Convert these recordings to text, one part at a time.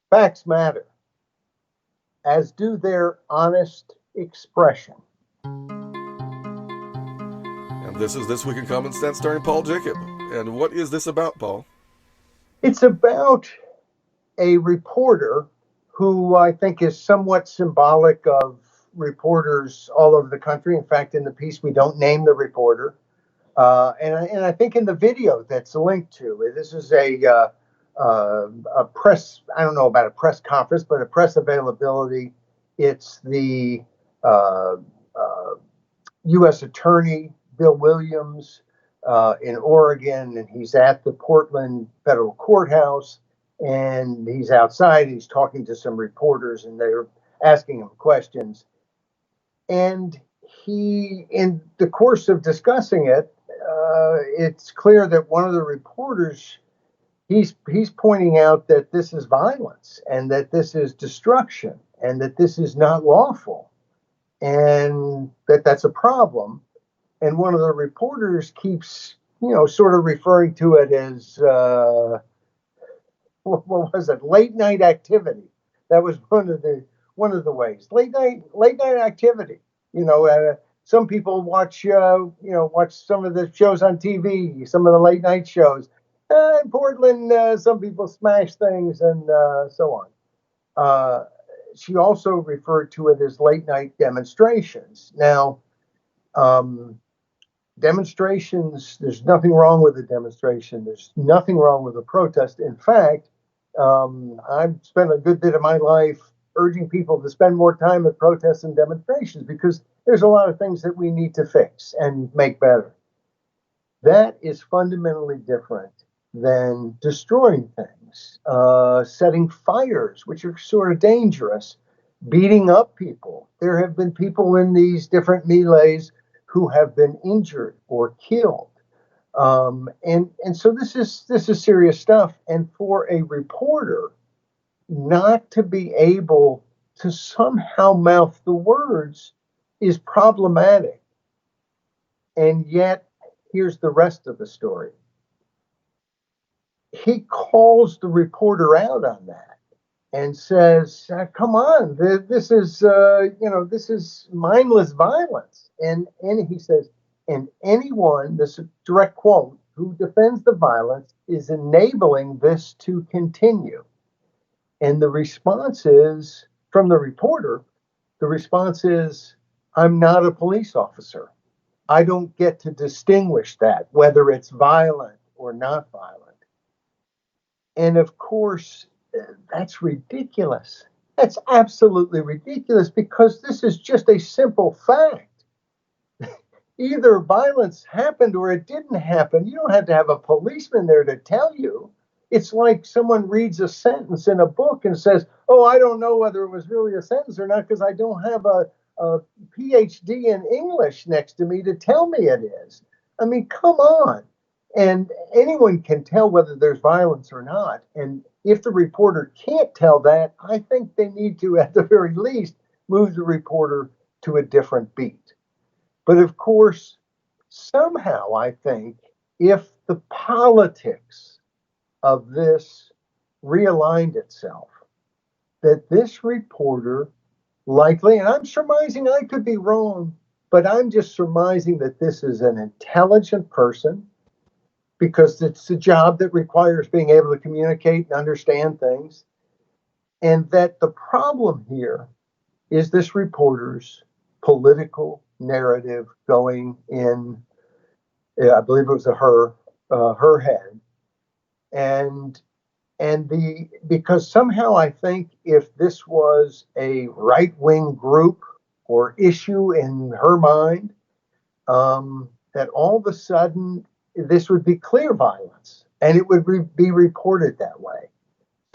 Facts matter, as do their honest expression. And this is This Week in Common Sense starring Paul Jacob. And what is this about, Paul? It's about a reporter who I think is somewhat symbolic of reporters all over the country. In fact, in the piece, we don't name the reporter. And I think in the video that's linked to, this is a press, I don't know about a press conference, but a press availability. It's the uh, uh, U.S. Attorney Bill Williams in Oregon, and he's at the Portland Federal Courthouse, and he's outside. He's talking to some reporters, and they're asking him questions. And he, in the course of discussing it, it's clear that one of the reporters he's pointing out that this is violence and that this is destruction and that this is not lawful and that that's a problem. And one of the reporters keeps, sort of referring to it as what was it? Late night activity. That was one of the ways. Late night activity. Some people watch some of the shows on TV, some of the late night shows. In Portland, some people smash things and so on. Uh, she also referred to it as late night demonstrations. Now, um, demonstrations, there's nothing wrong with a demonstration. There's nothing wrong with a protest. In fact, I've spent a good bit of my life urging people to spend more time at protests and demonstrations because there's a lot of things that we need to fix and make better. That is fundamentally different than destroying things, setting fires, which are sort of dangerous, beating up people. There have been people in these different melees who have been injured or killed. And so this is serious stuff. And for a reporter not to be able to somehow mouth the words is problematic. And yet, here's the rest of the story. He calls the reporter out on that and says, "Come on, this is mindless violence." And he says, "And anyone, this is a direct quote, who defends the violence is enabling this to continue." And the response is from the reporter. The response is, "I'm not a police officer. I don't get to distinguish that whether it's violent or not violent." And of course, that's ridiculous. That's absolutely ridiculous because this is just a simple fact. Either violence happened or it didn't happen. You don't have to have a policeman there to tell you. It's like someone reads a sentence in a book and says, "Oh, I don't know whether it was really a sentence or not because I don't have a PhD in English next to me to tell me it is." I mean, come on. And anyone can tell whether there's violence or not. And if the reporter can't tell that, I think they need to, at the very least, move the reporter to a different beat. But of course, somehow I think if the politics of this realigned itself, that this reporter likely, and I'm surmising I could be wrong, but I'm just surmising that this is an intelligent person because it's a job that requires being able to communicate and understand things. And that the problem here is this reporter's political narrative going in, I believe it was her head. And because somehow I think if this was a right wing group or issue in her mind, that all of a sudden this would be clear violence and it would be reported that way.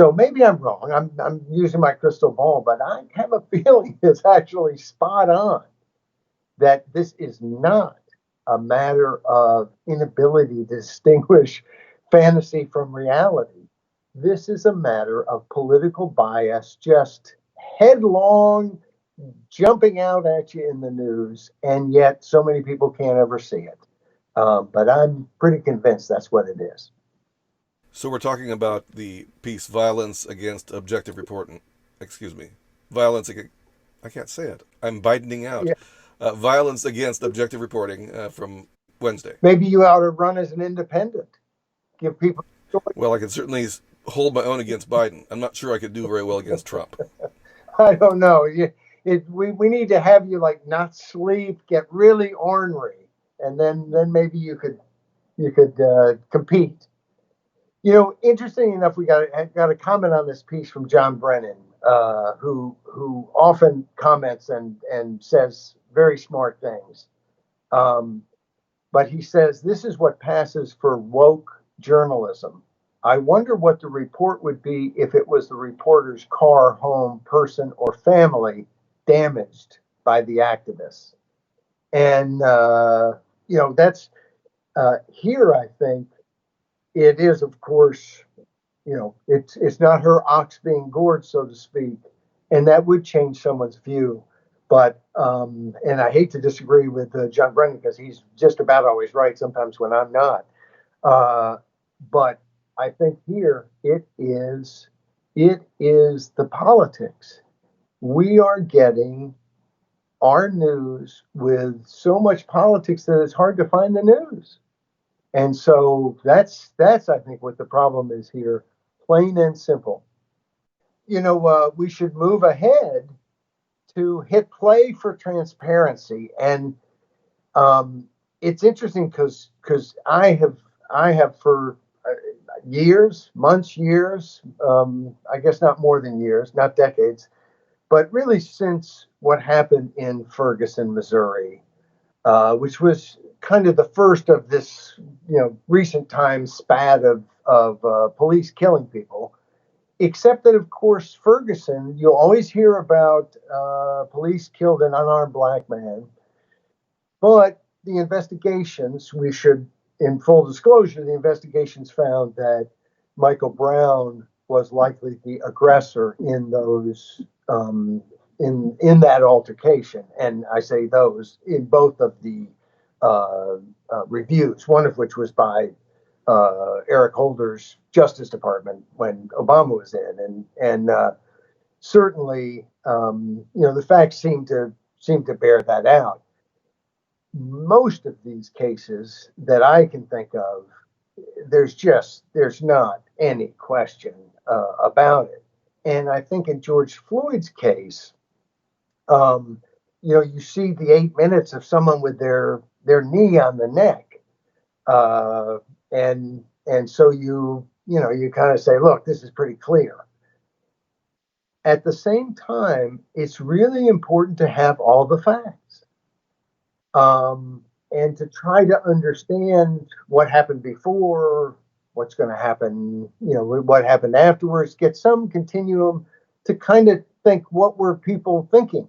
So maybe I'm wrong. I'm using my crystal ball, but I have a feeling it's actually spot on that this is not a matter of inability to distinguish fantasy from reality. This is a matter of political bias, just headlong jumping out at you in the news, and yet so many people can't ever see it. But I'm pretty convinced that's what it is. So we're talking about the piece "Violence Against Objective Reporting." Excuse me, violence against. I can't say it. I'm biting out. Yeah, Violence Against Objective Reporting from Wednesday. maybe you ought to run as an independent. Give people Well, I can certainly hold my own against Biden. I'm not sure I could do very well against Trump. I don't know. We need to have you like not sleep, get really ornery, and then maybe you could compete. Interesting enough, we got a comment on this piece from John Brennan, who often comments and says very smart things. Um, but he says this is what passes for woke journalism. I wonder what the report would be if it was the reporter's car, home, person, or family damaged by the activists. And that's here. I think it is, of course, it's not her ox being gored, so to speak, and that would change someone's view. But and I hate to disagree with John Brennan because he's just about always right. Sometimes when I'm not, uh, but I think here it is the politics. We are getting our news with so much politics that it's hard to find the news. And so that's I think what the problem is here, plain and simple. We should move ahead to hit play for transparency, and it's interesting because I have for years, months, years, I guess not more than years, not decades, but really since what happened in Ferguson, Missouri, which was kind of the first of this, recent time spat of police killing people. Except that, of course, Ferguson, you'll always hear about police killed an unarmed black man, but the investigations, in full disclosure, the investigations found that Michael Brown was likely the aggressor in those in that altercation, and I say those in both of the reviews. One of which was by Eric Holder's Justice Department when Obama was in, and certainly the facts seem to bear that out. Most of these cases that I can think of, there's not any question about it. And I think in George Floyd's case, um, you see the 8 minutes of someone with their knee on the neck, uh, and so you kind of say, look, this is pretty clear. At the same time, it's really important to have all the facts, and to try to understand what happened before, what's going to happen, what happened afterwards, get some continuum to kind of think what were people thinking.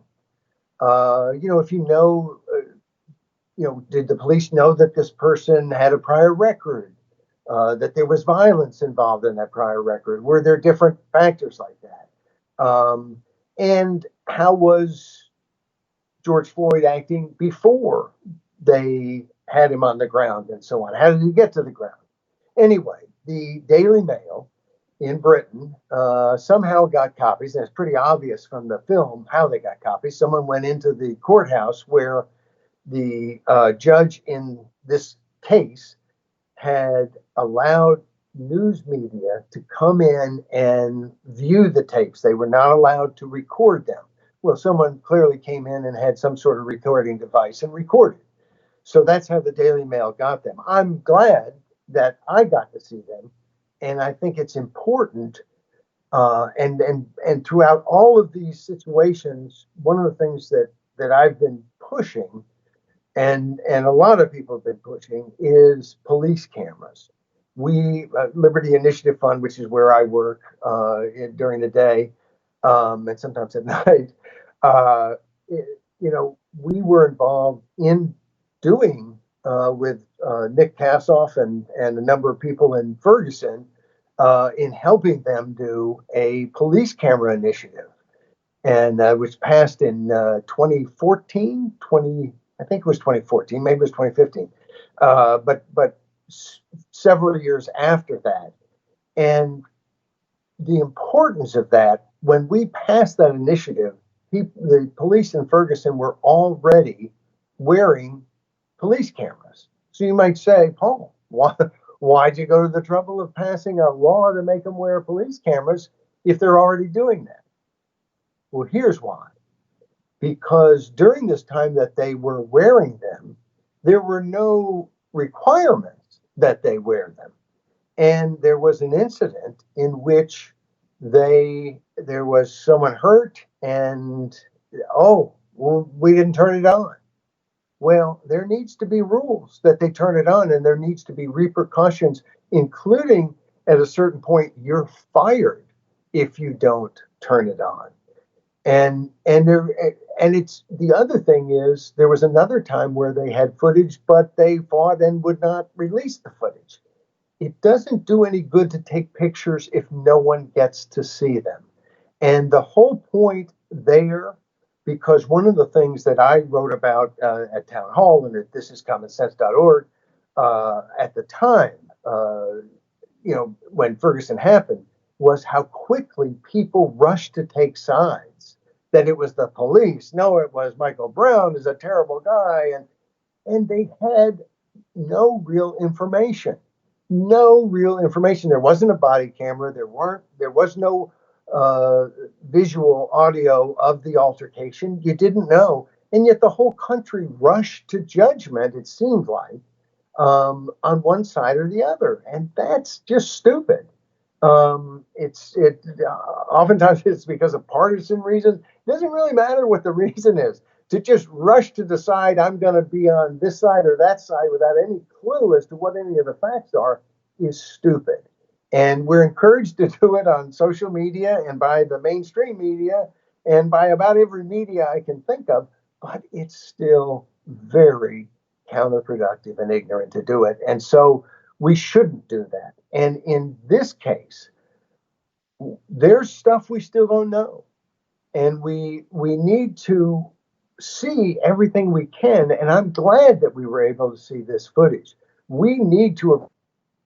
If did the police know that this person had a prior record, that there was violence involved in that prior record? Were there different factors like that? And how was George Floyd acting before they had him on the ground and so on? How did he get to the ground? Anyway, the Daily Mail in Britain somehow got copies, and it's pretty obvious from the film how they got copies. Someone went into the courthouse where the judge in this case had allowed news media to come in and view the tapes. They were not allowed to record them. Well, someone clearly came in and had some sort of recording device and recorded. So that's how the Daily Mail got them. I'm glad that I got to see them, and I think it's important. And throughout all of these situations, one of the things that I've been pushing, and a lot of people have been pushing, is police cameras. We Liberty Initiative Fund, which is where I work during the day, and sometimes at night. Uh, we were involved in doing with Nick Kassoff and a number of people in Ferguson in helping them do a police camera initiative, and which passed in 2014, I think it was 2014, maybe it was 2015, but several years after that. And the importance of that, when we passed that initiative, the police in Ferguson were already wearing police cameras. So you might say, Paul, why'd you go to the trouble of passing a law to make them wear police cameras if they're already doing that? Well, here's why. Because during this time that they were wearing them, there were no requirements that they wear them. And there was an incident in which there was someone hurt and well, we didn't turn it on. Well, there needs to be rules that they turn it on, and there needs to be repercussions, including at a certain point you're fired if you don't turn it on. And it's the other thing is there was another time where they had footage, but they fought and would not release the footage. It doesn't do any good to take pictures if no one gets to see them. And the whole point there, because one of the things that I wrote about at Town Hall and at thisiscommonsense.org at the time, when Ferguson happened, was how quickly people rushed to take sides. That it was the police. No, it was Michael Brown is a terrible guy, and they had no real information. No real information. There wasn't a body camera. There was no visual audio of the altercation. You didn't know. And yet the whole country rushed to judgment, it seemed like, on one side or the other. And that's just stupid. Oftentimes it's because of partisan reasons. It doesn't really matter what the reason is. To just rush to decide I'm going to be on this side or that side without any clue as to what any of the facts are is stupid. And we're encouraged to do it on social media and by the mainstream media and by about every media I can think of, but it's still very counterproductive and ignorant to do it. And so we shouldn't do that. And in this case, there's stuff we still don't know. And we need to see everything we can. And I'm glad that we were able to see this footage. We need to,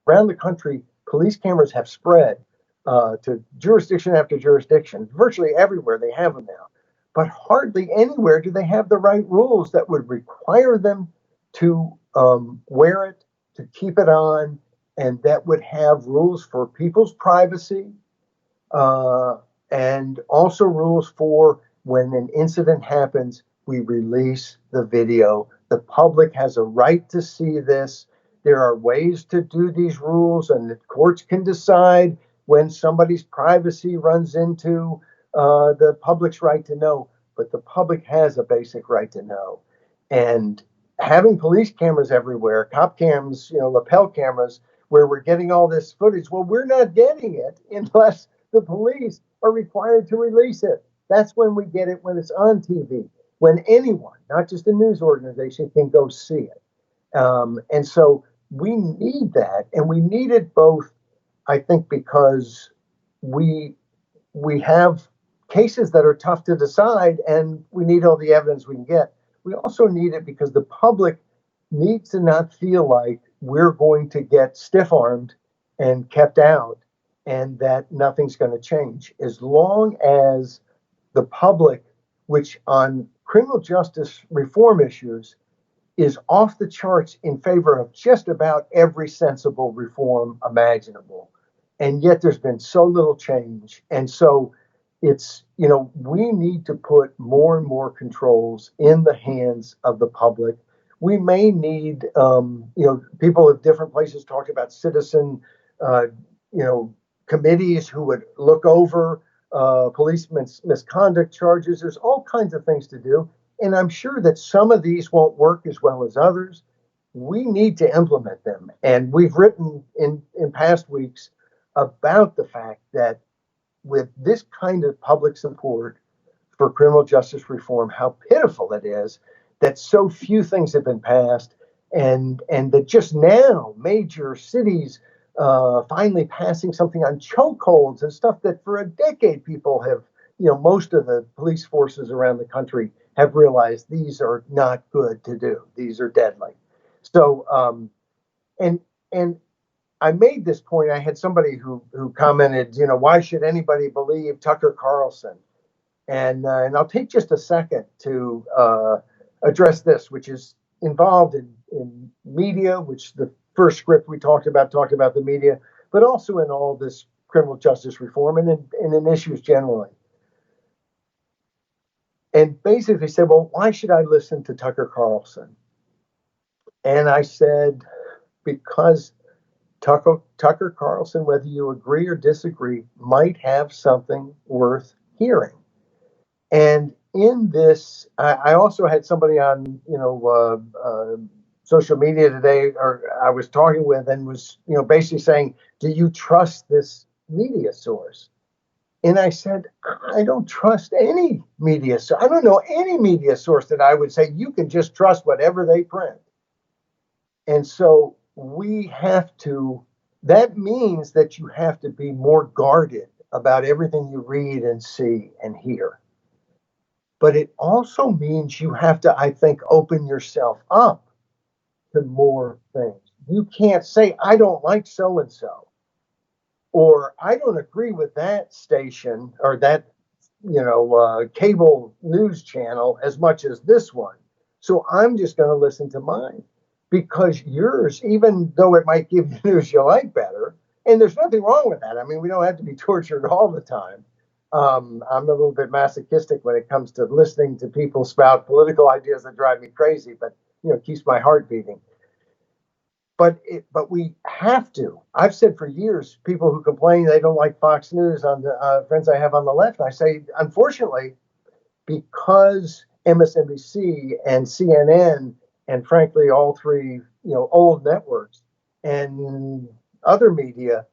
around the country, police cameras have spread to jurisdiction after jurisdiction. Virtually everywhere they have them now. But hardly anywhere do they have the right rules that would require them to wear it, to keep it on, and that would have rules for people's privacy, uh, and also rules for when an incident happens, we release the video. The public has a right to see this. There are ways to do these rules, and the courts can decide when somebody's privacy runs into the public's right to know. But the public has a basic right to know. And having police cameras everywhere, cop cams, lapel cameras, where we're getting all this footage, well, we're not getting it unless the police are required to release it. That's when we get it, when it's on TV, when anyone, not just a news organization, can go see it. And so we need that, and we need it both, I think, because we we have cases that are tough to decide, and we need all the evidence we can get. We also need it because the public needs to not feel like we're going to get stiff armed and kept out and that nothing's going to change. As long as the public, which on criminal justice reform issues is off the charts in favor of just about every sensible reform imaginable. And yet there's been so little change. And so we need to put more and more controls in the hands of the public. We may need, people at different places talked about citizen, uh, committees who would look over police misconduct charges. There's all kinds of things to do. And I'm sure that some of these won't work as well as others. We need to implement them. And we've written in past weeks about the fact that with this kind of public support for criminal justice reform, how pitiful it is that so few things have been passed, and that just now major cities finally passing something on chokeholds and stuff that for a decade people have, most of the police forces around the country have realized these are not good to do. These are deadly. So, and I made this point. I had somebody who commented, why should anybody believe Tucker Carlson? And I'll take just a second to address this, which is involved in media, which the first script we talked about the media, but also in all this criminal justice reform and in issues generally. And basically said, well, why should I listen to Tucker Carlson? And I said, because Tucker Carlson, whether you agree or disagree, might have something worth hearing. And in this, I also had somebody on, social media today, or I was talking with, and was, basically saying, do you trust this media source? And I said, I don't trust any media source. I don't know any media source that I would say you can just trust whatever they print. And so that means that you have to be more guarded about everything you read and see and hear. But it also means you have to, I think, open yourself up to more things. You can't say, I don't like so and so, or I don't agree with that station or that, cable news channel as much as this one. So I'm just going to listen to mine because yours, even though it might give you news you like better, and there's nothing wrong with that. I mean, we don't have to be tortured all the time. I'm a little bit masochistic when it comes to listening to people spout political ideas that drive me crazy, but keeps my heart beating. But we have to. I've said for years, people who complain they don't like Fox News, on the friends I have on the left, I say, unfortunately, because MSNBC and CNN and frankly all three old networks and other media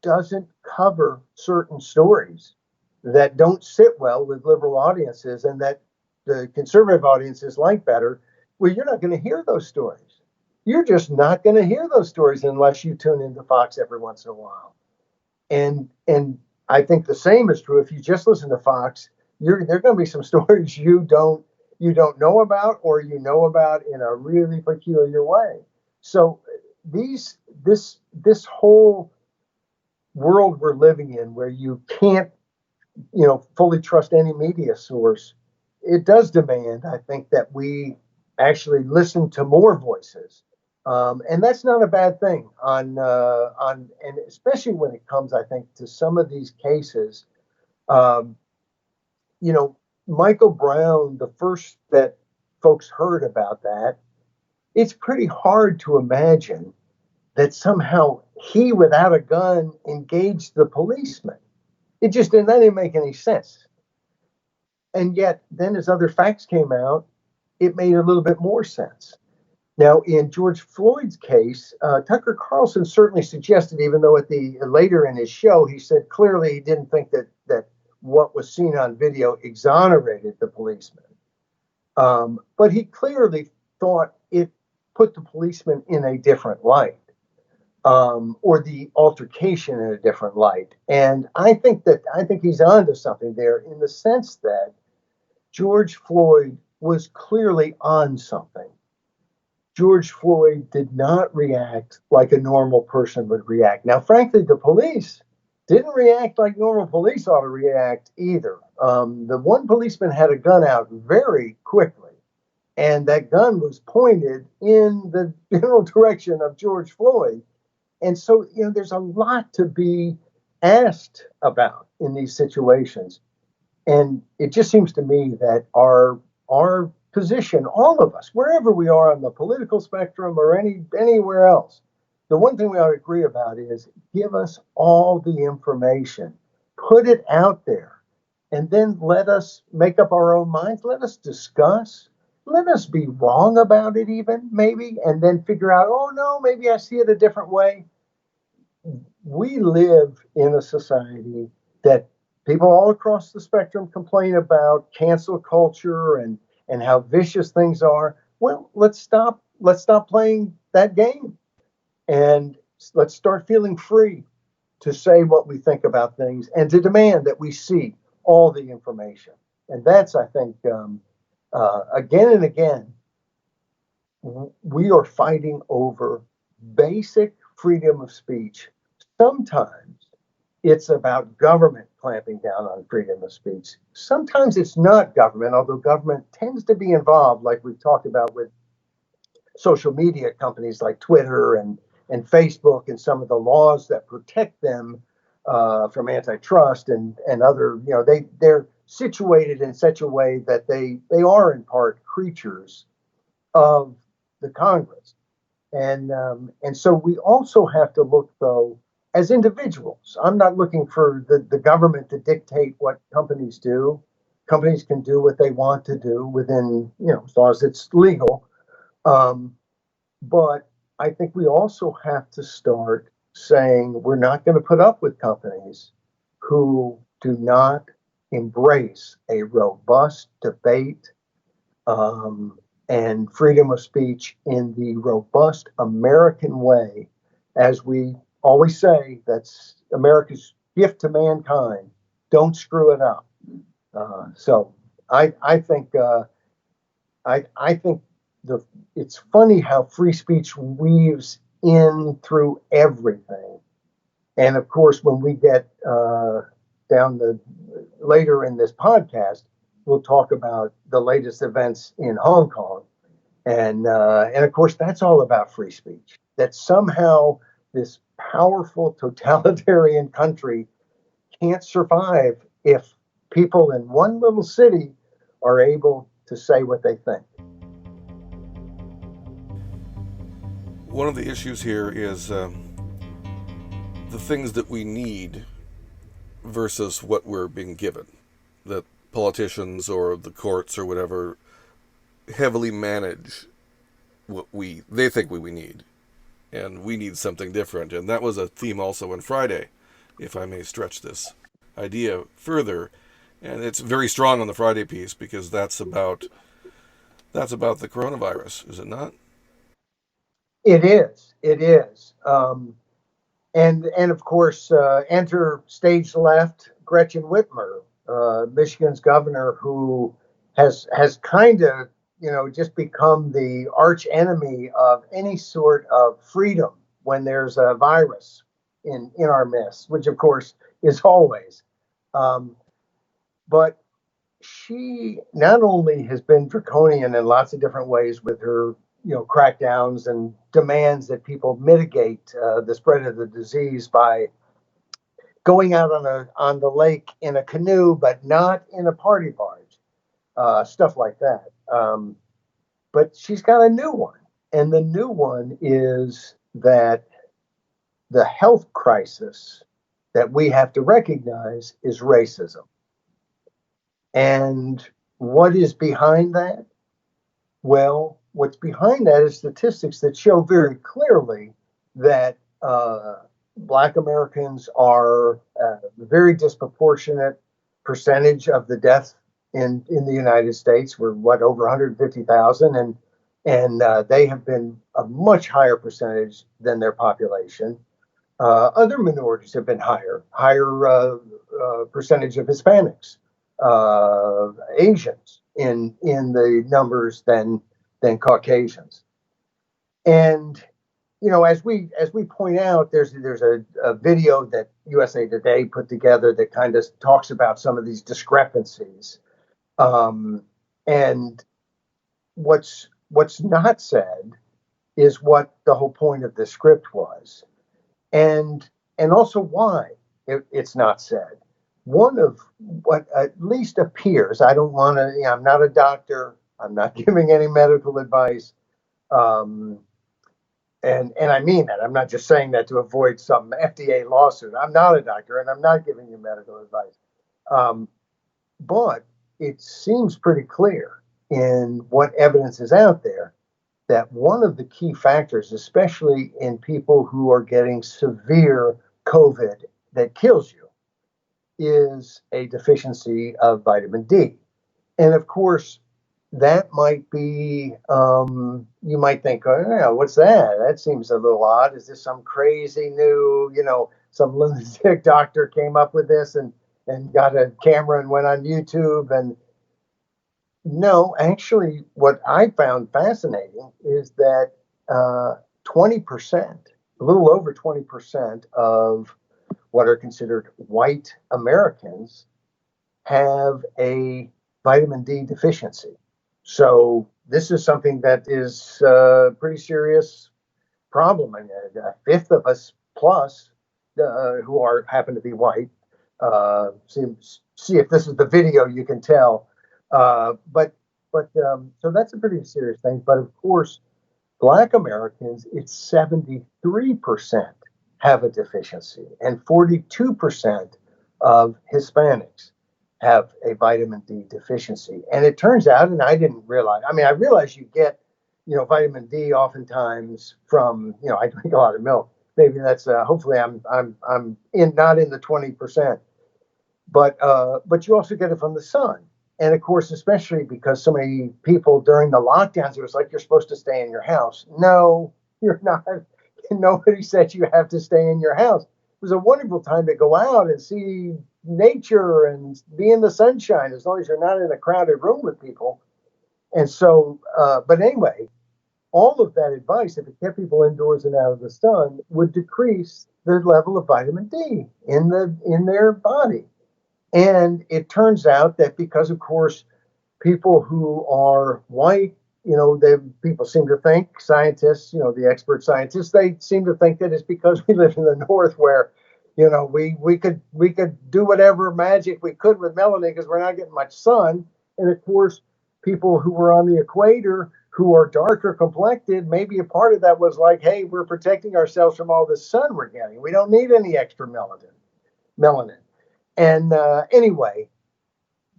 doesn't cover certain stories that don't sit well with liberal audiences and that the conservative audiences like better, well, you're not going to hear those stories. You're just not going to hear those stories unless you tune into Fox every once in a while. And I think the same is true if you just listen to Fox. There are going to be some stories you don't know about, or you know about in a really peculiar way. So this whole world we're living in, where you can't fully trust any media source, it does demand, I think, that we actually listen to more voices. And that's not a bad thing and especially when it comes, I think, to some of these cases. Um, Michael Brown, the first that folks heard about that, it's pretty hard to imagine that somehow he, without a gun, engaged the policeman. That didn't make any sense. And yet, then as other facts came out, it made a little bit more sense. Now, in George Floyd's case, Tucker Carlson certainly suggested, even though later in his show he said clearly he didn't think that what was seen on video exonerated the policeman, but he clearly thought it put the policeman in a different light, or the altercation in a different light. And I think he's onto something there in the sense that George Floyd was clearly on something. George Floyd did not react like a normal person would react. Now, frankly, the police didn't react like normal police ought to react either. The one policeman had a gun out very quickly, and that gun was pointed in the general direction of George Floyd. And so, there's a lot to be asked about in these situations. And it just seems to me that our position, all of us, wherever we are on the political spectrum or anywhere else, the one thing we ought to agree about is give us all the information, put it out there, and then let us make up our own minds. Let us discuss. Let us be wrong about it, even maybe, and then figure out, oh no, maybe I see it a different way. We live in a society that people all across the spectrum complain about cancel culture and how vicious things are. Well, let's stop playing that game, and let's start feeling free to say what we think about things and to demand that we see all the information. And that's, I think, again and again, we are fighting over basic freedom of speech, sometimes it's about government clamping down on freedom of speech. Sometimes it's not government, although government tends to be involved, like we've talked about with social media companies like Twitter and Facebook and some of the laws that protect them from antitrust and other, they're situated in such a way that they are in part creatures of the Congress. And so we also have to look, though, as individuals. I'm not looking for the government to dictate what companies do. Companies can do what they want to do within, as long as it's legal. Um, but I think we also have to start saying we're not going to put up with companies who do not embrace a robust debate um, and freedom of speech in the robust American way. As we always say, that's America's gift to mankind. Don't screw it up. So I think I think the it's funny how free speech weaves in through everything. And of course, when we get down the later in this podcast, we'll talk about the latest events in Hong Kong, and of course, that's all about free speech. That somehow this powerful totalitarian country can't survive if people in one little city are able to say what they think. One of the issues here is the things that we need versus what we're being given. That politicians or the courts or whatever heavily manage what they think we need, and we need something different. And that was a theme also on Friday, if I may stretch this idea further. And it's very strong on the Friday piece because that's about the coronavirus, is it not? It is. It is. And of course, enter stage left Gretchen Whitmer, Michigan's governor, who has kind of just become the arch enemy of any sort of freedom when there's a virus in our midst, which of course is always. Um, but she not only has been draconian in lots of different ways with her, crackdowns and demands that people mitigate the spread of the disease by going out on the lake in a canoe, but not in a party barge, stuff like that. But she's got a new one, and the new one is that the health crisis that we have to recognize is racism. And what is behind that? Well, what's behind that is statistics that show very clearly that Black Americans are a very disproportionate percentage of the deaths in the United States. We're over 150,000, and they have been a much higher percentage than their population. Other minorities have been higher percentage of Hispanics, Asians in the numbers than Caucasians. And as we point out, there's a video that USA Today put together that kind of talks about some of these discrepancies. And what's not said is what the whole point of the script was, and also why it's not said. One of what at least appears, I don't want to, I'm not a doctor, I'm not giving any medical advice. Um, and I mean that. I'm not just saying that to avoid some FDA lawsuit. I'm not a doctor and I'm not giving you medical advice. Um, but it seems pretty clear in what evidence is out there that one of the key factors, especially in people who are getting severe COVID that kills you, is a deficiency of vitamin D. And of course, that might be, you might think, oh, yeah, what's that? That seems a little odd. Is this some crazy new, some lunatic doctor came up with this and got a camera and went on YouTube? And no, actually, what I found fascinating is that 20%, a little over 20% of what are considered white Americans have a vitamin D deficiency. So this is something that is a pretty serious problem. I mean, a fifth of us plus who are happen to be white. See if this is the video, you can tell. But so that's a pretty serious thing. But of course, Black Americans, it's 73% have a deficiency, and 42% of Hispanics have a vitamin D deficiency. And it turns out, and I didn't realize, I mean, I realize you get, vitamin D oftentimes from, I drink a lot of milk. Maybe that's hopefully I'm in not in the 20%, but you also get it from the sun. And of course, especially because so many people during the lockdowns, it was like you're supposed to stay in your house. No, you're not. Nobody said you have to stay in your house. It was a wonderful time to go out and see nature and be in the sunshine, as long as you're not in a crowded room with people. And so, but anyway, all of that advice, if it kept people indoors and out of the sun, would decrease the level of vitamin D in their body. And it turns out that because, of course, people who are white, people seem to think, scientists, the expert scientists, they seem to think that it's because we live in the North where, we could do whatever magic we could with melanin because we're not getting much sun. And of course, people who were on the equator who are darker complected, maybe a part of that was like, hey, we're protecting ourselves from all the sun we're getting. We don't need any extra melanin. And anyway,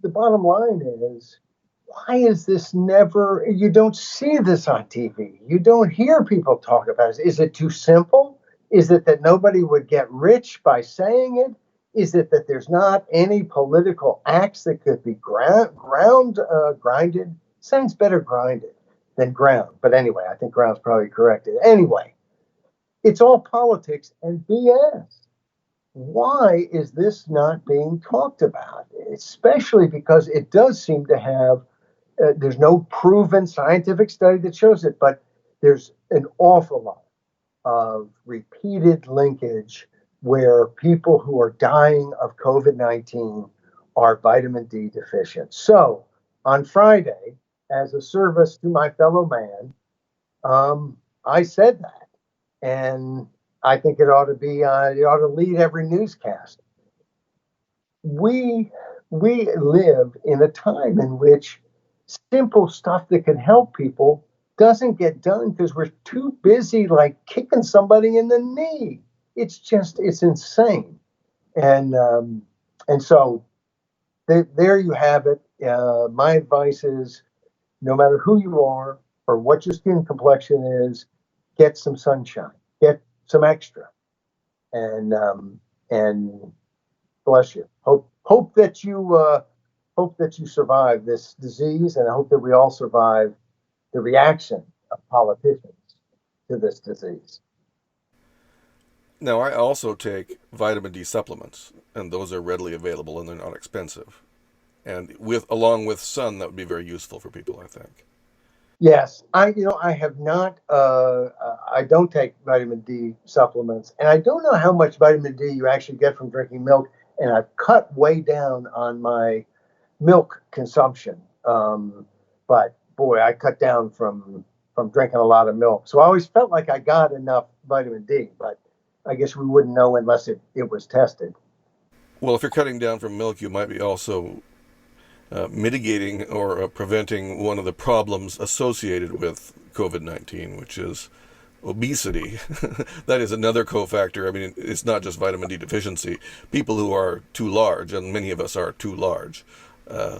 the bottom line is, why is this never, you don't see this on TV? You don't hear people talk about it. Is it too simple? Is it that nobody would get rich by saying it? Is it that there's not any political acts that could be grinded? Sounds better grinded than ground. But anyway, I think ground's probably corrected. Anyway, it's all politics and BS. Why is this not being talked about? Especially because it does seem to have, there's no proven scientific study that shows it, but there's an awful lot of repeated linkage where people who are dying of COVID-19 are vitamin D deficient. So on Friday, as a service to my fellow man, I said that. And I think it ought to lead every newscast. We live in a time in which simple stuff that can help people doesn't get done because we're too busy like kicking somebody in the knee. It's insane. And so there you have it. My advice is, no matter who you are or what your skin complexion is, get some sunshine, get some extra, and bless you. Hope that you survive this disease, and I hope that we all survive the reaction of politicians to this disease. Now, I also take vitamin D supplements, and those are readily available and they're not expensive. And along with sun, that would be very useful for people, I think. Yes, I have not. I don't take vitamin D supplements, and I don't know how much vitamin D you actually get from drinking milk. And I've cut way down on my milk consumption. But boy, I cut down from drinking a lot of milk, so I always felt like I got enough vitamin D. But I guess we wouldn't know unless it was tested. Well, if you're cutting down from milk, you might be also mitigating or preventing one of the problems associated with COVID-19, which is obesity. That is another cofactor. I mean, it's not just vitamin D deficiency. People who are too large, and many of us are too large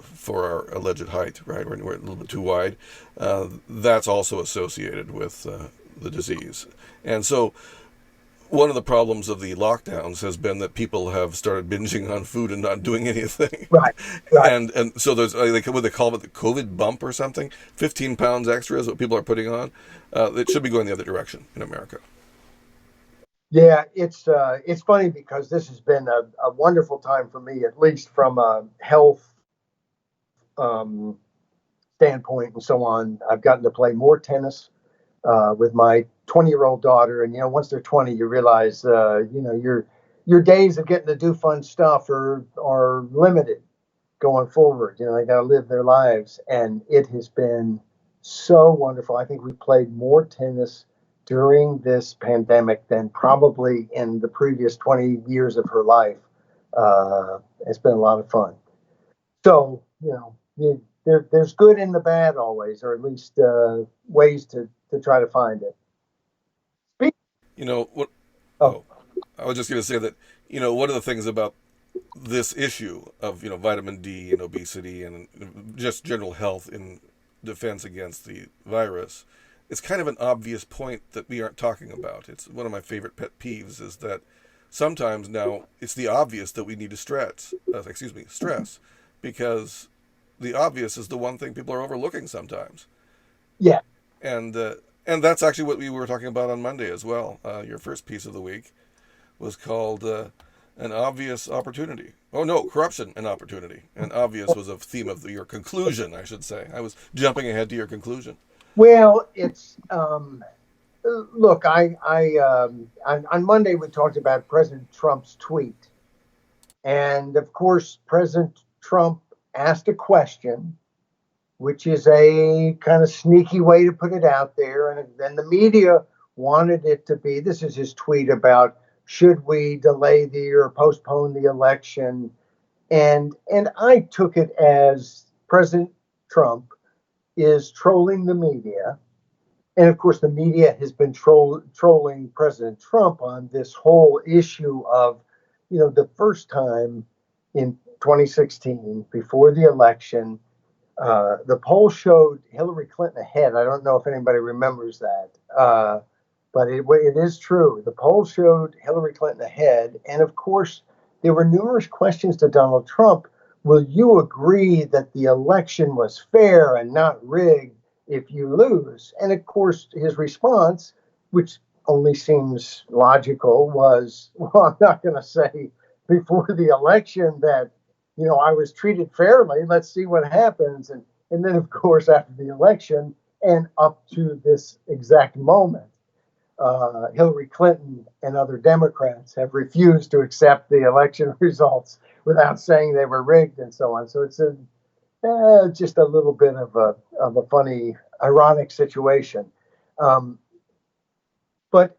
for our alleged height, right? We're a little bit too wide. That's also associated with the disease. And so one of the problems of the lockdowns has been that people have started binging on food and not doing anything. Right. And so there's like what they call it, the COVID bump or something. 15 pounds extra is what people are putting on. It should be going the other direction in America. Yeah, it's funny because this has been a wonderful time for me, at least from a health um, standpoint and so on. I've gotten to play more tennis. with my 20-year-old daughter. And once they're 20, you realize your days of getting to do fun stuff are limited going forward. They got to live their lives, and it has been so wonderful. I think we played more tennis during this pandemic than probably in the previous 20 years of her life. It's been a lot of fun. So, there's good in the bad always, or at least ways to try to find it. Speak- You know what? Oh, Oh, I was just going to say that one of the things about this issue of vitamin D and obesity and just general health in defense against the virus, it's kind of an obvious point that we aren't talking about. It's one of my favorite pet peeves is that sometimes now it's the obvious that we need to stress, because the obvious is the one thing people are overlooking sometimes. yeah. And and that's actually what we were talking about on Monday as well. Your first piece of the week was called an obvious opportunity. Oh no, corruption and opportunity. And obvious was a theme of your conclusion, I should say. I was jumping ahead to your conclusion. Well, it's look. On Monday we talked about President Trump's tweet, and of course, President Trump asked a question, which is a kind of sneaky way to put it out there. And then the media wanted it to be, this is his tweet about, should we delay the or postpone the election? And I took it as President Trump is trolling the media. And of course, the media has been trolling President Trump on this whole issue of, the first time in 2016, before the election, the poll showed Hillary Clinton ahead. I don't know if anybody remembers that, but it is true. The poll showed Hillary Clinton ahead. And of course, there were numerous questions to Donald Trump. Will you agree that the election was fair and not rigged if you lose? And of course, his response, which only seems logical, was, well, I'm not going to say before the election that I was treated fairly. Let's see what happens. And then, of course, after the election and up to this exact moment, Hillary Clinton and other Democrats have refused to accept the election results without saying they were rigged and so on. So it's just a little bit of a funny, ironic situation. Um, but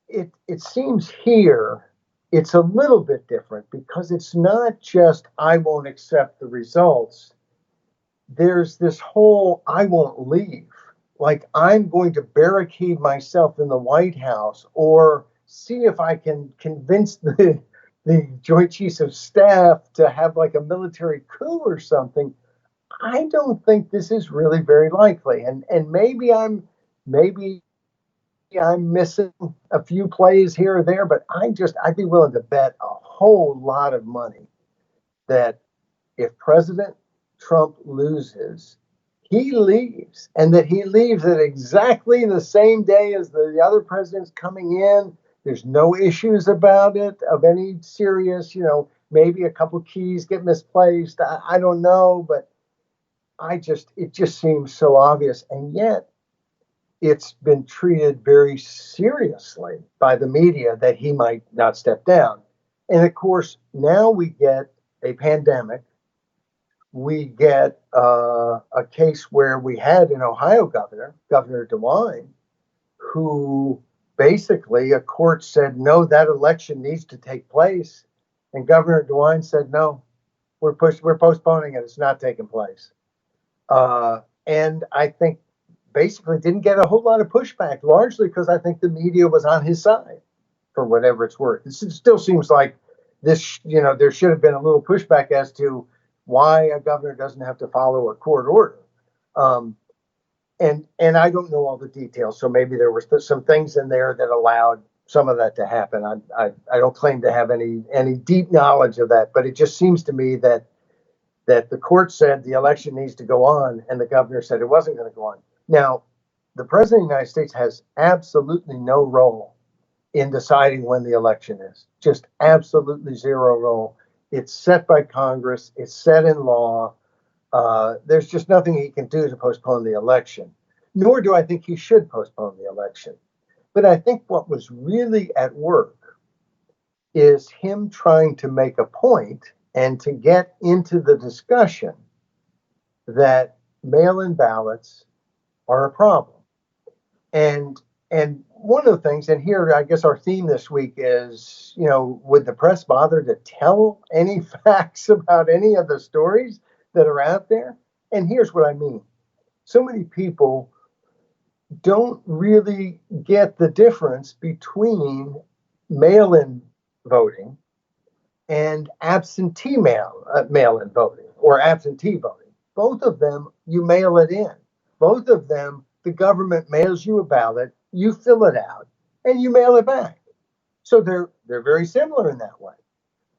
it seems here it's a little bit different because it's not just I won't accept the results. There's this whole I won't leave. Like I'm going to barricade myself in the White House or see if I can convince the Joint Chiefs of Staff to have like a military coup or something. I don't think this is really very likely. And maybe I'm missing a few plays here or there, but I'd be willing to bet a whole lot of money that if President Trump loses, he leaves, and that he leaves at exactly the same day as the other presidents coming in. There's no issues about it of any serious, maybe a couple keys get misplaced. I don't know, but it just seems so obvious. And yet it's been treated very seriously by the media that he might not step down. And of course, now we get a pandemic. We get a case where we had an Ohio governor, Governor DeWine, who basically a court said, no, that election needs to take place. And Governor DeWine said, no, we're postponing it. It's not taking place. And I think basically didn't get a whole lot of pushback, largely because I think the media was on his side for whatever it's worth. It still seems like this, there should have been a little pushback as to why a governor doesn't have to follow a court order. And I don't know all the details, so maybe there were some things in there that allowed some of that to happen. I don't claim to have any deep knowledge of that, but it just seems to me that the court said the election needs to go on, and the governor said it wasn't going to go on. Now, the president of the United States has absolutely no role in deciding when the election is. Just absolutely zero role. It's set by Congress. It's set in law. There's just nothing he can do to postpone the election. nor do I think he should postpone the election. But I think what was really at work is him trying to make a point and to get into the discussion that mail-in ballots are a problem. And and one of the things, and here I guess our theme this week is, would the press bother to tell any facts about any of the stories that are out there? And here's what I mean. So many people don't really get the difference between mail-in voting and absentee mail-in voting or absentee voting. Both of them, you mail it in. Both of them, the government mails you a ballot, you fill it out, and you mail it back. So they're very similar in that way.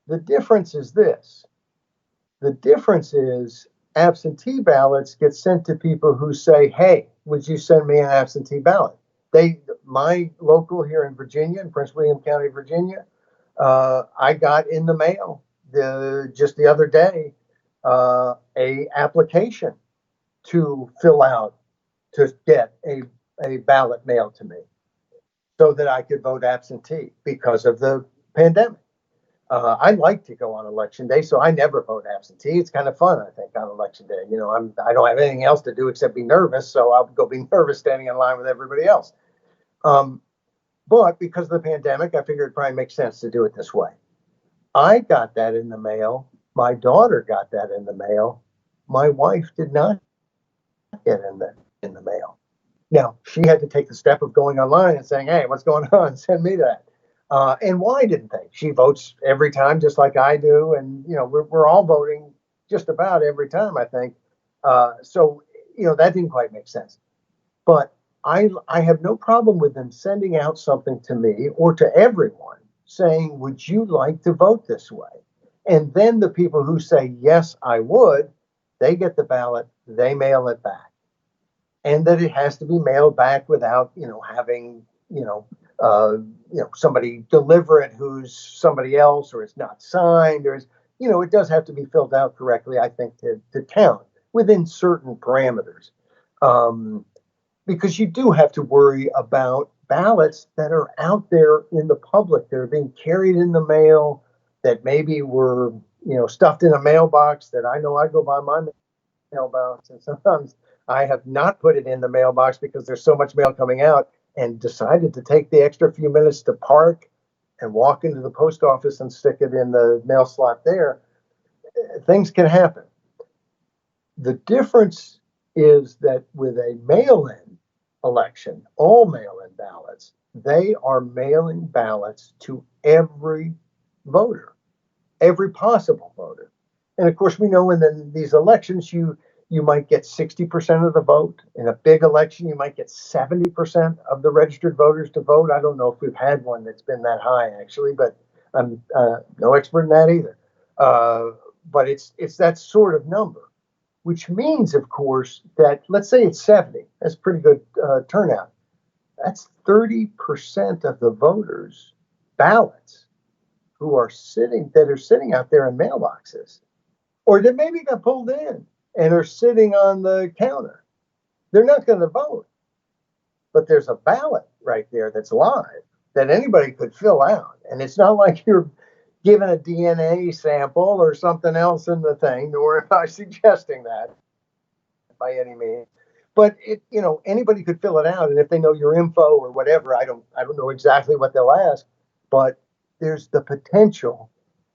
The difference is this. The difference is absentee ballots get sent to people who say, "Hey, would you send me an absentee ballot?" My local here in Virginia, in Prince William County, Virginia, I got in the mail just the other day a application to fill out to get a ballot mailed to me so that I could vote absentee because of the pandemic. I like to go on election day, so I never vote absentee. It's kind of fun, I think, on election day. I don't have anything else to do except be nervous, so I'll go be nervous standing in line with everybody else. But because of the pandemic, I figured it probably makes sense to do it this way. I got that in the mail. My daughter got that in the mail. My wife did not get in the mail. Now, she had to take the step of going online and saying, "Hey, what's going on? Send me that." And why didn't they? She votes every time, just like I do. And, we're all voting just about every time, I think. So, that didn't quite make sense. But I have no problem with them sending out something to me or to everyone saying, "Would you like to vote this way?" And then the people who say, "Yes, I would," they get the ballot, they mail it back. And that it has to be mailed back without, having, somebody deliver it who's somebody else, or it's not signed, or it does have to be filled out correctly, I think, to count within certain parameters. Because you do have to worry about ballots that are out there in the public. They're being carried in the mail that maybe were, stuffed in a mailbox that I know I go by my mailbox. And sometimes I have not put it in the mailbox because there's so much mail coming out and decided to take the extra few minutes to park and walk into the post office and stick it in the mail slot there. Things can happen. The difference is that with a mail-in election, all mail-in ballots, they are mailing ballots to every voter, every possible voter. And of course, we know in these elections, you might get 60% of the vote. In a big election, you might get 70% of the registered voters to vote. I don't know if we've had one that's been that high, actually, but I'm no expert in that either. But it's that sort of number, which means, of course, that let's say it's 70. That's pretty good turnout. That's 30% of the voters' ballots who are sitting out there in mailboxes, or that maybe got pulled in and are sitting on the counter. They're not going to vote, but there's a ballot right there that's live that anybody could fill out. And it's not like you're given a DNA sample or something else in the thing, nor am I suggesting that by any means. But anybody could fill it out, and if they know your info or whatever, I don't know exactly what they'll ask, but there's the potential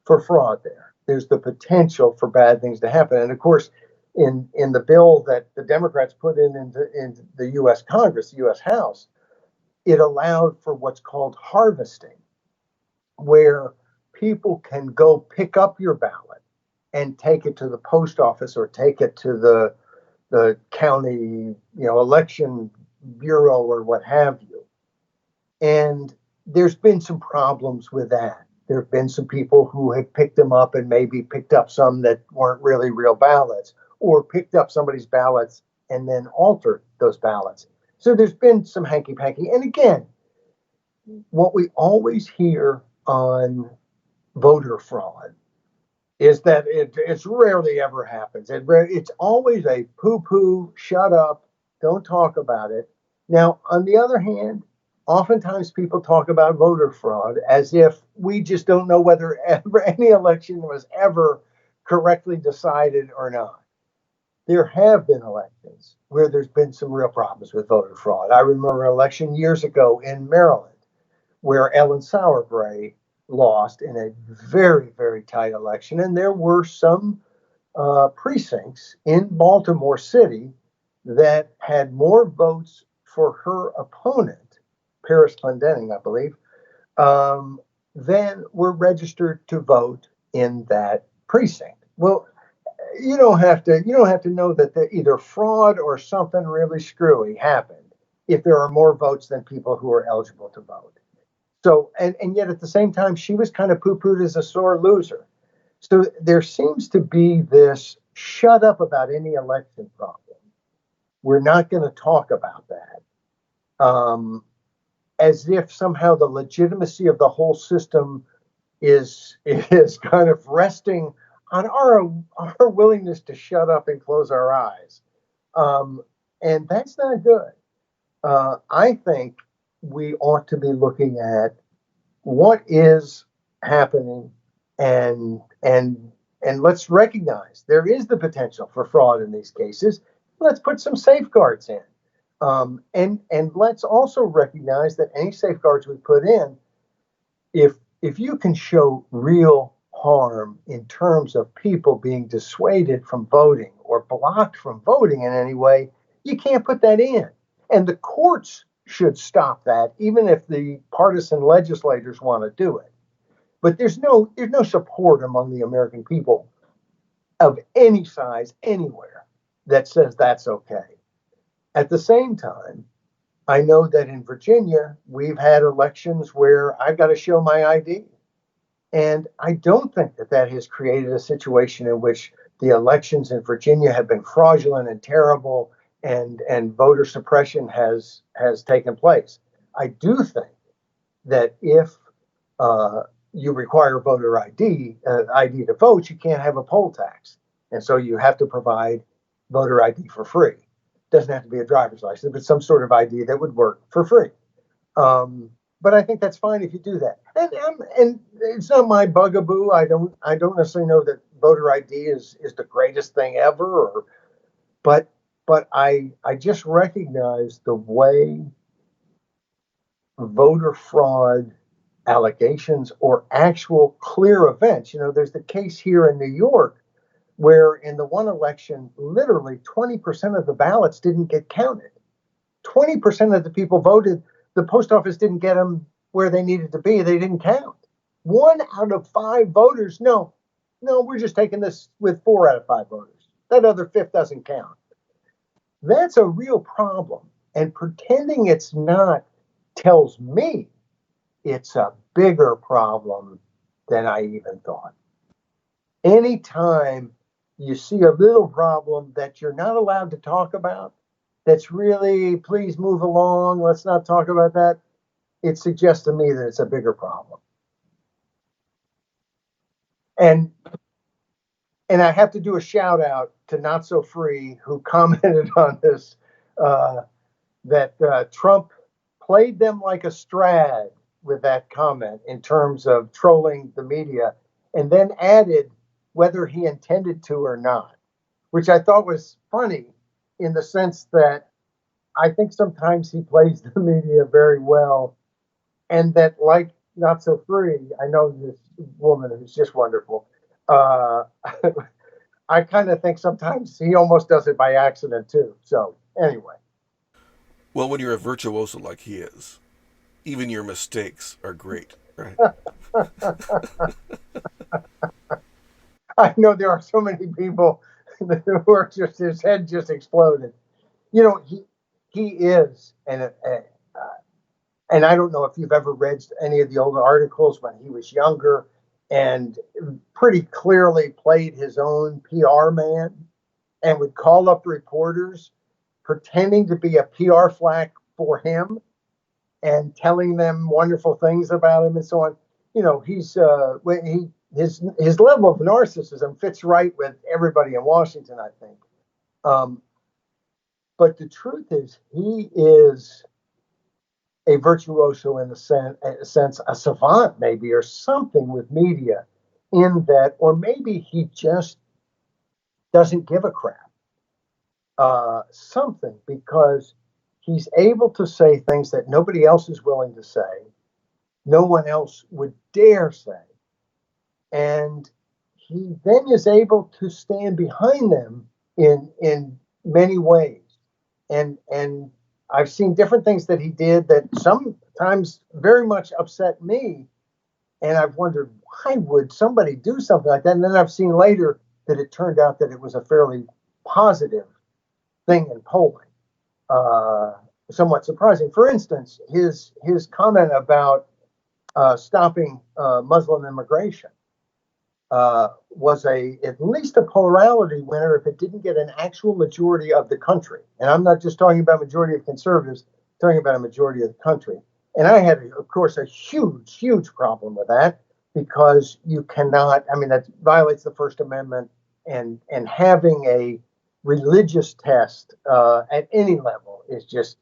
for fraud there. There's the potential for bad things to happen. And of course, in the bill that the Democrats put into the U.S. Congress, the U.S. House, it allowed for what's called harvesting, where people can go pick up your ballot and take it to the post office or take it to the county, election bureau or what have you. And there's been some problems with that. There have been some people who have picked them up and maybe picked up some that weren't really real ballots, or picked up somebody's ballots and then altered those ballots. So there's been some hanky-panky. And again, what we always hear on voter fraud is that it's rarely ever happens. It's always a poo-poo, shut up, Don't talk about it. Now, on the other hand, oftentimes people talk about voter fraud as if we just don't know whether ever any election was ever correctly decided or not. There have been elections where there's been some real problems with voter fraud. I remember an election years ago in Maryland where Ellen Sauerbrey lost in a very, very tight election. And there were some precincts in Baltimore City that had more votes for her opponent, Paris Clendenning, I believe, than were registered to vote in that precinct. Well, you don't have to know that either fraud or something really screwy happened if there are more votes than people who are eligible to vote. So and yet at the same time she was kind of poo-pooed as a sore loser. So there seems to be this shut up about any election problem. We're not going to talk about that. As if somehow the legitimacy of the whole system is kind of resting on our willingness to shut up and close our eyes, and that's not good. I think we ought to be looking at what is happening, and let's recognize there is the potential for fraud in these cases. Let's put some safeguards in, and let's also recognize that any safeguards we put in, if you can show real harm in terms of people being dissuaded from voting or blocked from voting in any way, you can't put that in. And the courts should stop that, even if the partisan legislators want to do it. But there's no support among the American people of any size anywhere that says that's okay. At the same time, I know that in Virginia, we've had elections where I've got to show my ID. And I don't think that that has created a situation in which the elections in Virginia have been fraudulent and terrible, and voter suppression has taken place. I do think that if you require voter ID to vote, you can't have a poll tax, and so you have to provide voter ID for free. Doesn't have to be a driver's license, but some sort of ID that would work for free. But I think that's fine if you do that. And it's not my bugaboo. I don't necessarily know that voter ID is the greatest thing ever, but I just recognize the way voter fraud allegations or actual clear events. There's the case here in New York where in the one election, literally 20% of the ballots didn't get counted. 20% of the people voted. The post office didn't get them where they needed to be. They didn't count. 1 out of 5 voters, no, we're just taking this with 4 out of 5 voters. That other fifth doesn't count. That's a real problem. And pretending it's not tells me it's a bigger problem than I even thought. Anytime you see a little problem that you're not allowed to talk about, that's really, please move along, let's not talk about that, it suggests to me that it's a bigger problem. And I have to do a shout out to Not So Free, who commented on this, that Trump played them like a Strad with that comment in terms of trolling the media, and then added whether he intended to or not, which I thought was funny in the sense that I think sometimes he plays the media very well, and that, like Not So Free, I know this woman who's just wonderful. I kind of think sometimes he almost does it by accident too. So anyway. Well, when you're a virtuoso like he is, even your mistakes are great, right? I know there are so many people who are just, his head just exploded. He is, and I don't know if you've ever read any of the older articles when he was younger, and pretty clearly played his own PR man and would call up reporters pretending to be a PR flack for him and telling them wonderful things about him and so on. He's his level of narcissism fits right with everybody in Washington, I think. Um, But the truth is, he is a virtuoso in a sense, a savant maybe, or something with media in that, or maybe he just doesn't give a crap. Something, because he's able to say things that nobody else is willing to say, no one else would dare say. And he then is able to stand behind them in many ways. And I've seen different things that he did that sometimes very much upset me, and I've wondered why would somebody do something like that. And then I've seen later that it turned out that it was a fairly positive thing in polling. Uh, Somewhat surprising. For instance, his comment about stopping Muslim immigration was at least a plurality winner if it didn't get an actual majority of the country. And I'm not just talking about majority of conservatives, I'm talking about a majority of the country. And I had, of course, a huge problem with that, because you cannot. I mean, that violates the First Amendment, and having a religious test at any level is just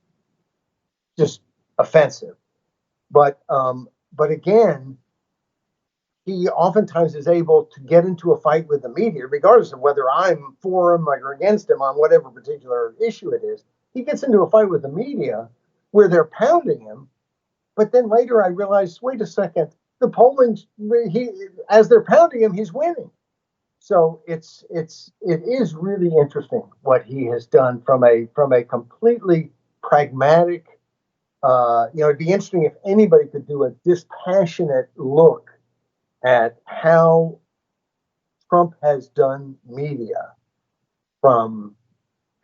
offensive. But again, he oftentimes is able to get into a fight with the media, regardless of whether I'm for him or against him on whatever particular issue it is. He gets into a fight with the media where they're pounding him, but then later I realized, wait a second, the polling, as they're pounding him, he's winning. So it is really interesting what he has done from a completely pragmatic. It'd be interesting if anybody could do a dispassionate look at how Trump has done media, from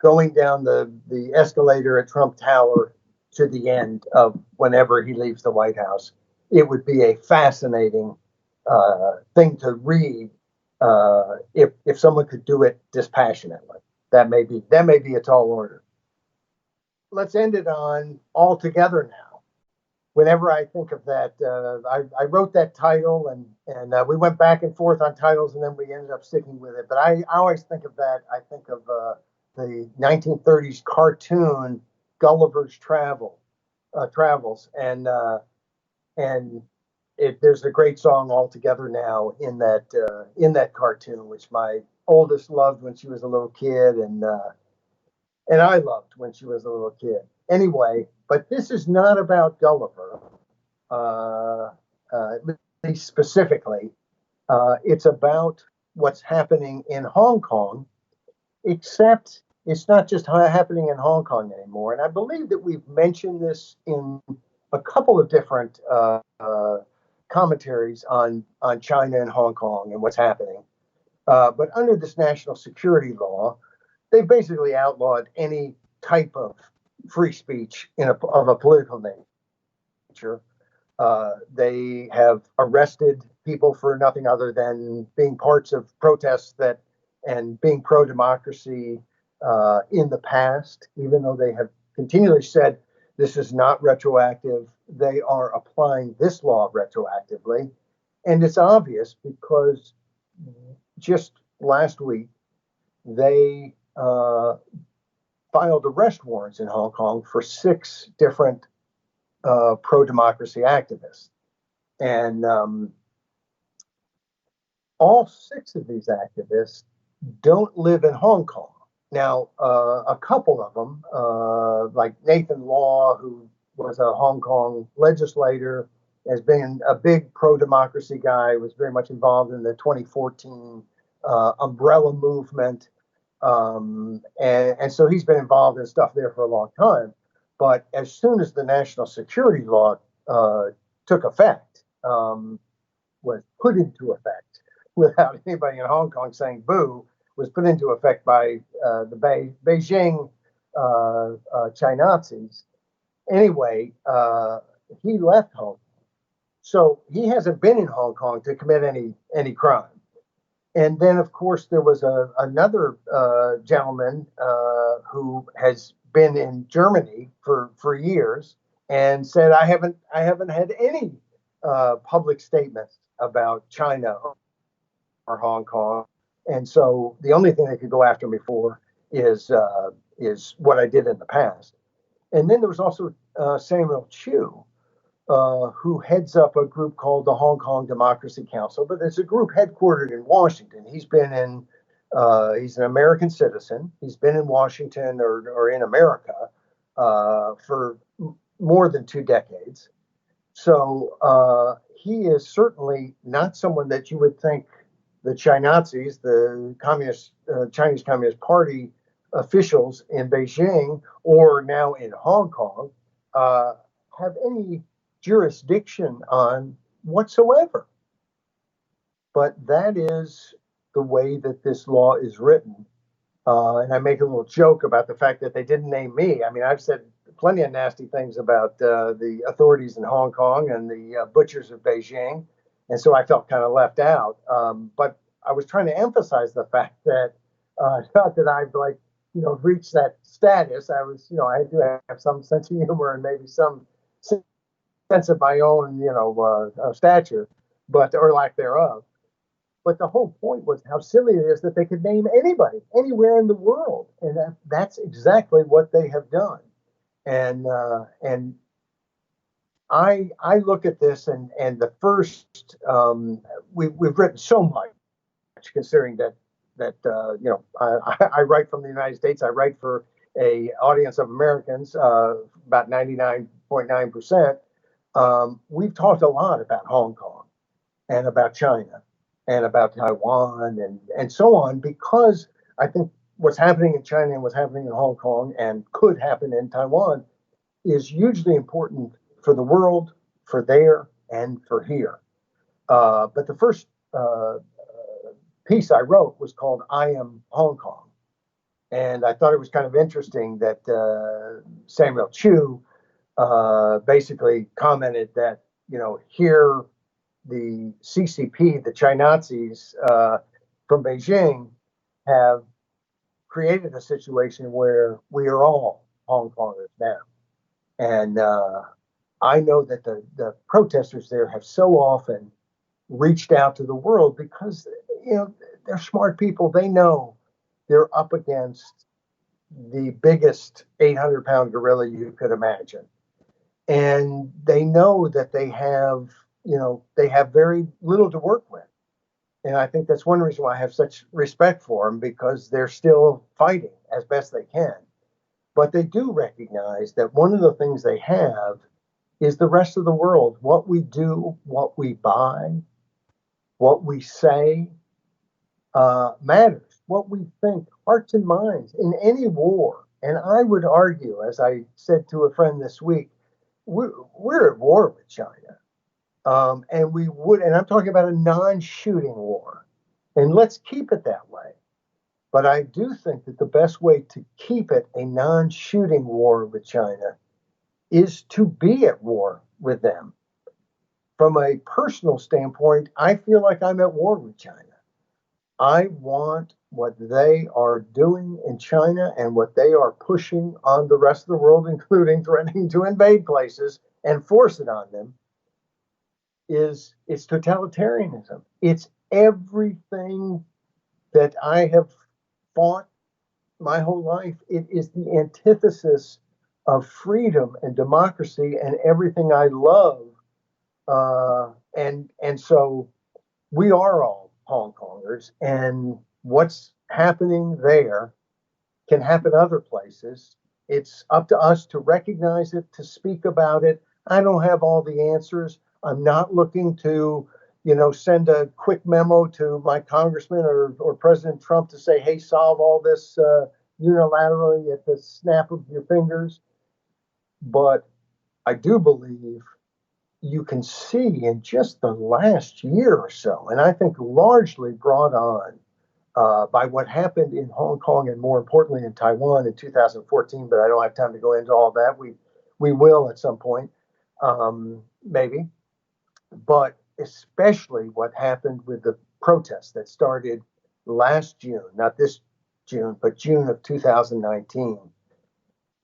going down the escalator at Trump Tower to the end of whenever he leaves the White House. It would be a fascinating thing to read if someone could do it dispassionately. That may be a tall order. Let's end it on All Together Now. Whenever I think of that, I wrote that title, and we went back and forth on titles, and then we ended up sticking with it. But I always think of that. I think of the 1930s cartoon Gulliver's Travels, and there's a great song All Together Now in that cartoon, which my oldest loved when she was a little kid, and I loved when she was a little kid. Anyway, but this is not about Gulliver, at least specifically. It's about what's happening in Hong Kong, except it's not just happening in Hong Kong anymore. And I believe that we've mentioned this in a couple of different commentaries on China and Hong Kong and what's happening. But under this national security law, they basically outlawed any type of free speech of a political nature. They have arrested people for nothing other than being parts of protests and being pro-democracy in the past, even though they have continually said this is not retroactive. They are applying this law retroactively. And it's obvious because just last week, they filed arrest warrants in Hong Kong for 6 different pro-democracy activists. And all 6 of these activists don't live in Hong Kong. Now, a couple of them, like Nathan Law, who was a Hong Kong legislator, has been a big pro-democracy guy, was very much involved in the 2014 umbrella movement. And so he's been involved in stuff there for a long time. But as soon as the national security law took effect, was put into effect without anybody in Hong Kong saying boo, was put into effect by the Beijing Chi-Nazis. Anyway, he left Hong Kong. So he hasn't been in Hong Kong to commit any crime. And then, of course, there was another gentleman who has been in Germany for years and said, I haven't had any public statements about China or Hong Kong. And so the only thing they could go after me for is is what I did in the past. And then there was also Samuel Chu, who heads up a group called the Hong Kong Democracy Council, but it's a group headquartered in Washington. He's an American citizen. He's been in Washington or in America for more than 2 decades. So he is certainly not someone that you would think the Chinese, the Chinese Communist Party officials in Beijing or now in Hong Kong have any jurisdiction on whatsoever. But that is the way that this law is written. And I make a little joke about the fact that they didn't name me. I mean, I've said plenty of nasty things about the authorities in Hong Kong and the butchers of Beijing. And so I felt kind of left out. But I was trying to emphasize the fact that not that I've reached that status. I do have some sense of humor and maybe some sense of my own, stature, or lack thereof. But the whole point was how silly it is that they could name anybody anywhere in the world, and that's exactly what they have done. And I look at this and the first we've written so much, considering that I write from the United States. I write for a audience of Americans, about 99.9%. We've talked a lot about Hong Kong and about China and about Taiwan and so on, because I think what's happening in China and what's happening in Hong Kong and could happen in Taiwan is hugely important for the world, for there, and for here. But the first piece I wrote was called I Am Hong Kong. And I thought it was kind of interesting that Samuel Chu basically commented that, here the CCP, the Chinazis from Beijing, have created a situation where we are all Hong Kongers now. And I know that the protesters there have so often reached out to the world because, they're smart people. They know they're up against the biggest 800-pound gorilla you could imagine. And they know that they have very little to work with. And I think that's one reason why I have such respect for them, because they're still fighting as best they can. But they do recognize that one of the things they have is the rest of the world. What we do, what we buy, what we say matters. What we think, hearts and minds, in any war. And I would argue, as I said to a friend this week, we're at war with China. And I'm talking about a non-shooting war. And let's keep it that way. But I do think that the best way to keep it a non-shooting war with China is to be at war with them. From a personal standpoint, I feel like I'm at war with China. I want what they are doing in China and what they are pushing on the rest of the world, including threatening to invade places and force it on them, it's totalitarianism. It's everything that I have fought my whole life. It is the antithesis of freedom and democracy and everything I love. And so we are all Hong Kongers, and what's happening there can happen other places. It's up to us to recognize it, to speak about it. I don't have all the answers. I'm not looking to, send a quick memo to my congressman or President Trump to say, hey, solve all this unilaterally at the snap of your fingers. But I do believe you can see in just the last year or so, and I think largely brought on by what happened in Hong Kong and more importantly in Taiwan in 2014, but I don't have time to go into all that. We will at some point, maybe. But especially what happened with the protests that started last June, not this June, but June of 2019,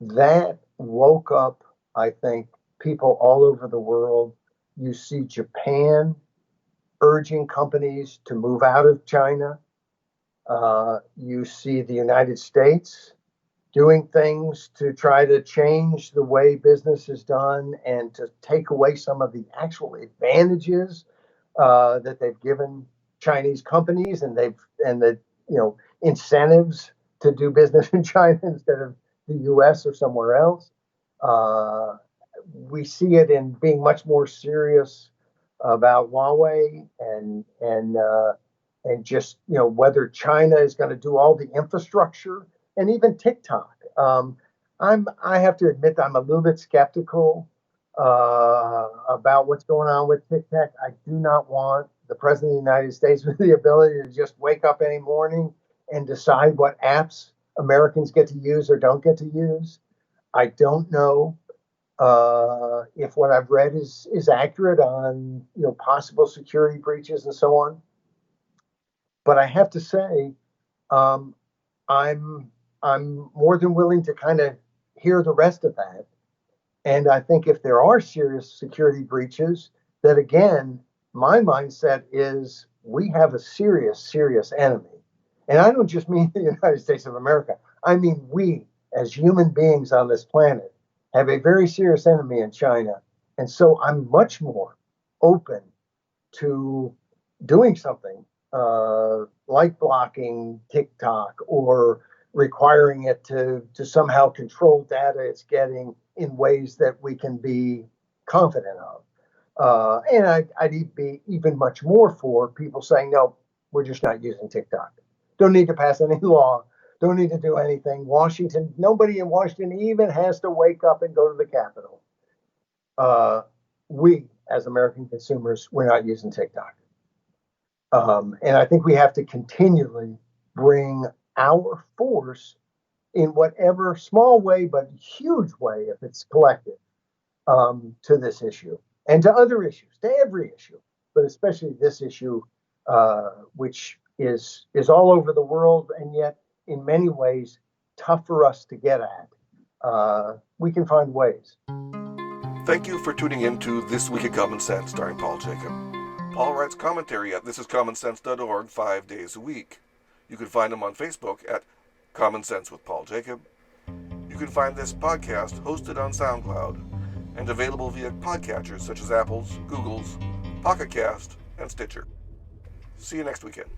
that woke up, I think, people all over the world. You see Japan urging companies to move out of China. You see the United States doing things to try to change the way business is done and to take away some of the actual advantages that they've given Chinese companies, and the incentives to do business in China instead of the U.S. or somewhere else. Uh, we see it in being much more serious about Huawei and just whether China is going to do all the infrastructure and even TikTok. I have to admit that I'm a little bit skeptical about what's going on with TikTok. I do not want the president of the United States with the ability to just wake up any morning and decide what apps Americans get to use or don't get to use. I don't know if what I've read is accurate on possible security breaches and so on. But I have to say, um, I'm I'm more than willing to kind of hear the rest of that. And I think if there are serious security breaches, that again, my mindset is we have a serious, serious enemy. And I don't just mean the United States of America. I mean we, as human beings on this planet, have a very serious enemy in China. And so I'm much more open to doing something like blocking TikTok or requiring it to somehow control data it's getting in ways that we can be confident of. And I'd be even much more for people saying, no, we're just not using TikTok. Don't need to pass any law. Don't need to do anything. Washington, nobody in Washington even has to wake up and go to the Capitol. Uh, we, as American consumers, we're not using TikTok. And I think we have to continually bring our force in whatever small way, but huge way, if it's collective, to this issue and to other issues, to every issue, but especially this issue, which is all over the world and yet in many ways tough for us to get at. We can find ways. Thank you for tuning in to This Week of Common Sense, starring Paul Jacob. Paul writes commentary at thisiscommonsense.org 5 days a week. You can find him on Facebook at Common Sense with Paul Jacob. You can find this podcast hosted on SoundCloud and available via podcatchers such as Apple's, Google's, Pocket Cast, and Stitcher. See you next weekend.